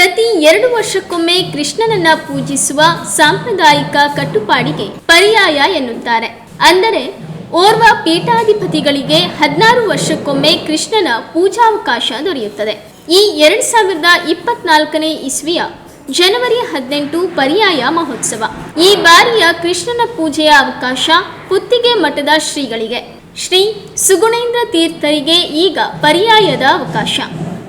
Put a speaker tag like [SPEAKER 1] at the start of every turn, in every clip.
[SPEAKER 1] ಪ್ರತಿ 2 ವರ್ಷಕ್ಕೊಮ್ಮೆ ಕೃಷ್ಣನನ್ನ ಪೂಜಿಸುವ ಸಾಂಪ್ರದಾಯಿಕ ಕಟ್ಟುಪಾಡಿಗೆ ಪರ್ಯಾಯ ಎನ್ನುತ್ತಾರೆ. ಅಂದರೆ ಓರ್ವ ಪೀಠಾಧಿಪತಿಗಳಿಗೆ 16 ವರ್ಷಕ್ಕೊಮ್ಮೆ ಕೃಷ್ಣನ ಪೂಜಾವಕಾಶ ದೊರೆಯುತ್ತದೆ. ಈ 2024 ಇಸ್ವಿಯ ಜನವರಿ 18 ಪರ್ಯಾಯ ಮಹೋತ್ಸವ. ಈ ಬಾರಿಯ ಕೃಷ್ಣನ ಪೂಜೆಯ ಅವಕಾಶ ಪುತ್ತಿಗೆ ಮಠದ ಶ್ರೀಗಳಿಗೆ. ಶ್ರೀ ಸುಗುಣೇಂದ್ರ ತೀರ್ಥರಿಗೆ ಈಗ ಪರ್ಯಾಯದ ಅವಕಾಶ.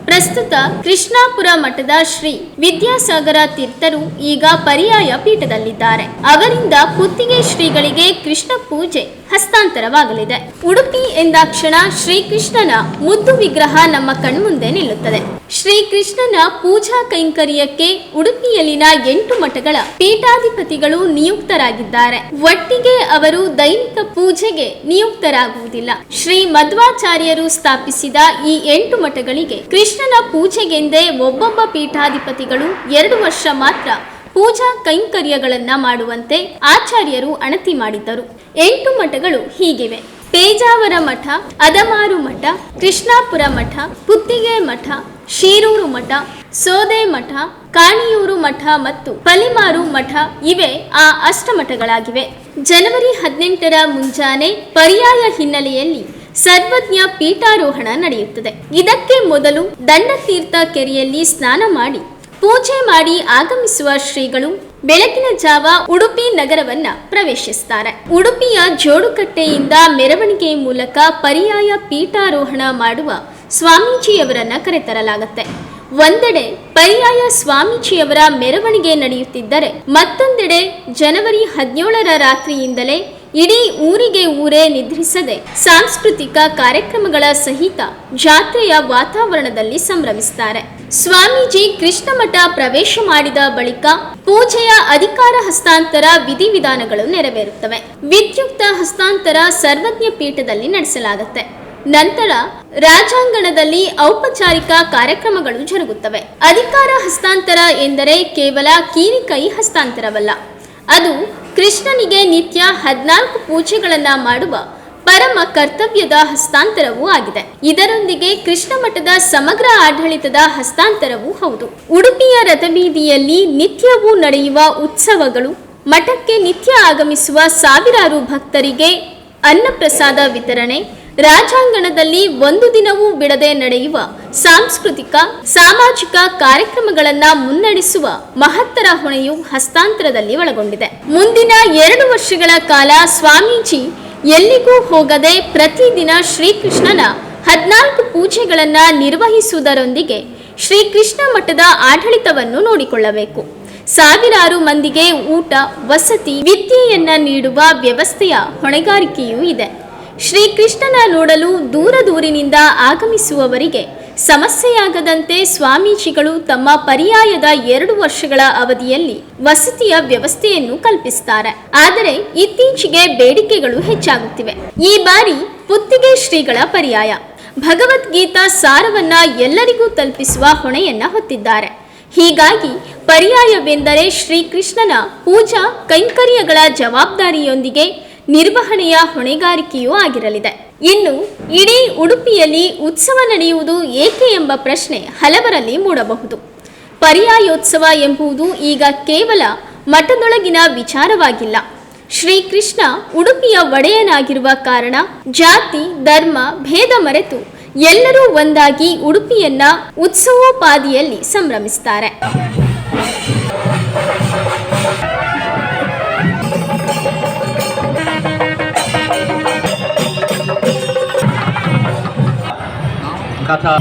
[SPEAKER 1] ಪ್ರಸ್ತುತ ಕೃಷ್ಣಾಪುರ ಮಠದ ಶ್ರೀ ವಿದ್ಯಾಸಾಗರ ತೀರ್ಥರು ಈಗ ಪರ್ಯಾಯ ಪೀಠದಲ್ಲಿದ್ದಾರೆ. ಅವರಿಂದ ಪುತ್ತಿಗೆ ಶ್ರೀಗಳಿಗೆ ಕೃಷ್ಣ ಪೂಜೆ ಹಸ್ತಾಂತರವಾಗಲಿದೆ. ಉಡುಪಿ ಎಂದಾಕ್ಷಣ ಶ್ರೀಕೃಷ್ಣನ ಮುದ್ದು ವಿಗ್ರಹ ನಮ್ಮ ಕಣ್ಮುಂದೆ ನಿಲ್ಲುತ್ತದೆ. ಶ್ರೀಕೃಷ್ಣನ ಪೂಜಾ ಕೈಂಕರ್ಯಕ್ಕೆ ಉಡುಪಿಯಲ್ಲಿನ 8 ಮಠಗಳ ಪೀಠಾಧಿಪತಿಗಳು ನಿಯುಕ್ತರಾಗಿದ್ದಾರೆ. ಒಟ್ಟಿಗೆ ಅವರು ದೈನಿಕ ಪೂಜೆಗೆ ನಿಯುಕ್ತರಾಗುವುದಿಲ್ಲ. ಶ್ರೀ ಮಧ್ವಾಚಾರ್ಯರು ಸ್ಥಾಪಿಸಿದ ಈ 8 ಮಠಗಳಿಗೆ ಕೃಷ್ಣನ ಪೂಜೆಗೆಂದೇ ಒಬ್ಬೊಬ್ಬ ಪೀಠಾಧಿಪತಿಗಳು 2 ವರ್ಷ ಮಾತ್ರ ಪೂಜಾ ಕೈಂಕರ್ಯಗಳನ್ನ ಮಾಡುವಂತೆ ಆಚಾರ್ಯರು ಅಣತಿ ಮಾಡಿದ್ದರು. 8 ಮಠಗಳು ಹೀಗಿವೆ: ಪೇಜಾವರ ಮಠ, ಅದಮಾರು ಮಠ, ಕೃಷ್ಣಾಪುರ ಮಠ, ಪುತ್ತಿಗೆ ಮಠ, ಶೀರೂರು ಮಠ, ಸೋದೆ ಮಠ, ಕಾಣಿಯೂರು ಮಠ ಮತ್ತು ಪಲಿಮಾರು ಮಠ ಇವೆ ಆ ಅಷ್ಟಮಠಗಳಾಗಿವೆ. ಜನವರಿ 18ರ ಮುಂಜಾನೆ ಪರ್ಯಾಯ ಹಿನ್ನೆಲೆಯಲ್ಲಿ ಸರ್ವಜ್ಞ ಪೀಠಾರೋಹಣ ನಡೆಯುತ್ತದೆ. ಇದಕ್ಕೆ ಮೊದಲು ದಂಡತೀರ್ಥ ಕೆರೆಯಲ್ಲಿ ಸ್ನಾನ ಮಾಡಿ ಪೂಜೆ ಮಾಡಿ ಆಗಮಿಸುವ ಶ್ರೀಗಳು ಬೆಳಗಿನ ಜಾವ ಉಡುಪಿ ನಗರವನ್ನ ಪ್ರವೇಶಿಸುತ್ತಾರೆ. ಉಡುಪಿಯ ಜೋಡುಕಟ್ಟೆಯಿಂದ ಮೆರವಣಿಗೆ ಮೂಲಕ ಪರ್ಯಾಯ ಪೀಠಾರೋಹಣ ಮಾಡುವ ಸ್ವಾಮೀಜಿಯವರನ್ನ ಕರೆತರಲಾಗುತ್ತೆ. ಒಂದೆಡೆ ಪರ್ಯಾಯ ಸ್ವಾಮೀಜಿಯವರ ಮೆರವಣಿಗೆ ನಡೆಯುತ್ತಿದ್ದರೆ, ಮತ್ತೊಂದೆಡೆ ಜನವರಿ 17ರ ರಾತ್ರಿಯಿಂದಲೇ ಇಡೀ ಊರಿಗೆ ಊರೇ ನಿದ್ರಿಸದೆ ಸಾಂಸ್ಕೃತಿಕ ಕಾರ್ಯಕ್ರಮಗಳ ಸಹಿತ ಜಾತ್ರೆಯ ವಾತಾವರಣದಲ್ಲಿ ಸಂಭ್ರಮಿಸುತ್ತಾರೆ. ಸ್ವಾಮೀಜಿ ಕೃಷ್ಣಮಠ ಪ್ರವೇಶ ಮಾಡಿದ ಬಳಿಕ ಪೂಜೆಯ ಅಧಿಕಾರ ಹಸ್ತಾಂತರ ವಿಧಿವಿಧಾನಗಳು ನೆರವೇರುತ್ತವೆ. ವಿದ್ಯುಕ್ತ ಹಸ್ತಾಂತರ ಸರ್ವಜ್ಞ ಪೀಠದಲ್ಲಿ ನಡೆಸಲಾಗುತ್ತೆ. ನಂತರ ರಾಜಾಂಗಣದಲ್ಲಿ ಔಪಚಾರಿಕ ಕಾರ್ಯಕ್ರಮಗಳು ಜರುಗುತ್ತವೆ. ಅಧಿಕಾರ ಹಸ್ತಾಂತರ ಎಂದರೆ ಕೇವಲ ಕೀರಿಕೈ ಹಸ್ತಾಂತರವಲ್ಲ, ಅದು ಕೃಷ್ಣನಿಗೆ ನಿತ್ಯ 14 ಪೂಜೆಗಳನ್ನ ಮಾಡುವ ಪರಮ ಕರ್ತವ್ಯದ ಹಸ್ತಾಂತರವೂ ಆಗಿದೆ. ಇದರೊಂದಿಗೆ ಕೃಷ್ಣ ಮಠದ ಸಮಗ್ರ ಆಡಳಿತದ ಹಸ್ತಾಂತರವೂ ಹೌದು. ಉಡುಪಿಯ ರಥಬೀದಿಯಲ್ಲಿ ನಿತ್ಯವೂ ನಡೆಯುವ ಉತ್ಸವಗಳು, ಮಠಕ್ಕೆ ನಿತ್ಯ ಆಗಮಿಸುವ ಸಾವಿರಾರು ಭಕ್ತರಿಗೆ ಅನ್ನಪ್ರಸಾದ ವಿತರಣೆ, ರಾಜಾಂಗಣದಲ್ಲಿ ಒಂದು ದಿನವೂ ಬಿಡದೆ ನಡೆಯುವ ಸಾಂಸ್ಕೃತಿಕ ಸಾಮಾಜಿಕ ಕಾರ್ಯಕ್ರಮಗಳನ್ನು ಮುನ್ನಡೆಸುವ ಮಹತ್ತರ ಹೊಣೆಯು ಹಸ್ತಾಂತರದಲ್ಲಿ ಒಳಗೊಂಡಿದೆ. ಮುಂದಿನ 2 ವರ್ಷಗಳ ಕಾಲ ಸ್ವಾಮೀಜಿ ಎಲ್ಲಿಗೂ ಹೋಗದೆ ಪ್ರತಿದಿನ ಶ್ರೀಕೃಷ್ಣನ 14 ಪೂಜೆಗಳನ್ನು ನಿರ್ವಹಿಸುವುದರೊಂದಿಗೆ ಶ್ರೀಕೃಷ್ಣ ಮಠದ ಆಡಳಿತವನ್ನು ನೋಡಿಕೊಳ್ಳಬೇಕು. ಸಾವಿರಾರು ಮಂದಿಗೆ ಊಟ, ವಸತಿ, ವಿದ್ಯೆಯನ್ನ ನೀಡುವ ವ್ಯವಸ್ಥೆಯ ಹೊಣೆಗಾರಿಕೆಯೂ ಇದೆ. ಶ್ರೀಕೃಷ್ಣನ ನೋಡಲು ದೂರದೂರಿನಿಂದ ಆಗಮಿಸುವವರಿಗೆ ಸಮಸ್ಯೆಯಾಗದಂತೆ ಸ್ವಾಮೀಜಿಗಳು ತಮ್ಮ ಪರ್ಯಾಯದ 2 ವರ್ಷಗಳ ಅವಧಿಯಲ್ಲಿ ವಸತಿಯ ವ್ಯವಸ್ಥೆಯನ್ನು ಕಲ್ಪಿಸುತ್ತಾರೆ. ಆದರೆ ಇತ್ತೀಚೆಗೆ ಬೇಡಿಕೆಗಳು ಹೆಚ್ಚಾಗುತ್ತಿವೆ. ಈ ಬಾರಿ ಪುತ್ತಿಗೆ ಶ್ರೀಗಳ ಪರ್ಯಾಯ ಭಗವದ್ಗೀತಾ ಸಾರವನ್ನ ಎಲ್ಲರಿಗೂ ತಲುಪಿಸುವ ಹೊಣೆಯನ್ನ ಹೊತ್ತಿದ್ದಾರೆ. ಹೀಗಾಗಿ ಪರ್ಯಾಯವೆಂದರೆ ಶ್ರೀಕೃಷ್ಣನ ಪೂಜಾ ಕೈಂಕರ್ಯಗಳ ಜವಾಬ್ದಾರಿಯೊಂದಿಗೆ ನಿರ್ವಹಣೆಯ ಹೊಣೆಗಾರಿಕೆಯೂ ಆಗಿರಲಿದೆ. ಇನ್ನು ಇಡೀ ಉಡುಪಿಯಲ್ಲಿ ಉತ್ಸವ ನಡೆಯುವುದು ಏಕೆ ಎಂಬ ಪ್ರಶ್ನೆ ಹಲವರಲ್ಲಿ ಮೂಡಬಹುದು. ಪರ್ಯಾಯೋತ್ಸವ ಎಂಬುದು ಈಗ ಕೇವಲ ಮಠದೊಳಗಿನ ವಿಚಾರವಾಗಿಲ್ಲ. ಶ್ರೀಕೃಷ್ಣ ಉಡುಪಿಯ ಒಡೆಯನಾಗಿರುವ ಕಾರಣ ಜಾತಿ ಧರ್ಮ ಭೇದ ಮರೆತು ಎಲ್ಲರೂ ಒಂದಾಗಿ ಉಡುಪಿಯನ್ನ ಉತ್ಸವೋಪಾದಿಯಲ್ಲಿ ಸಂಭ್ರಮಿಸುತ್ತಾರೆ.
[SPEAKER 2] कथा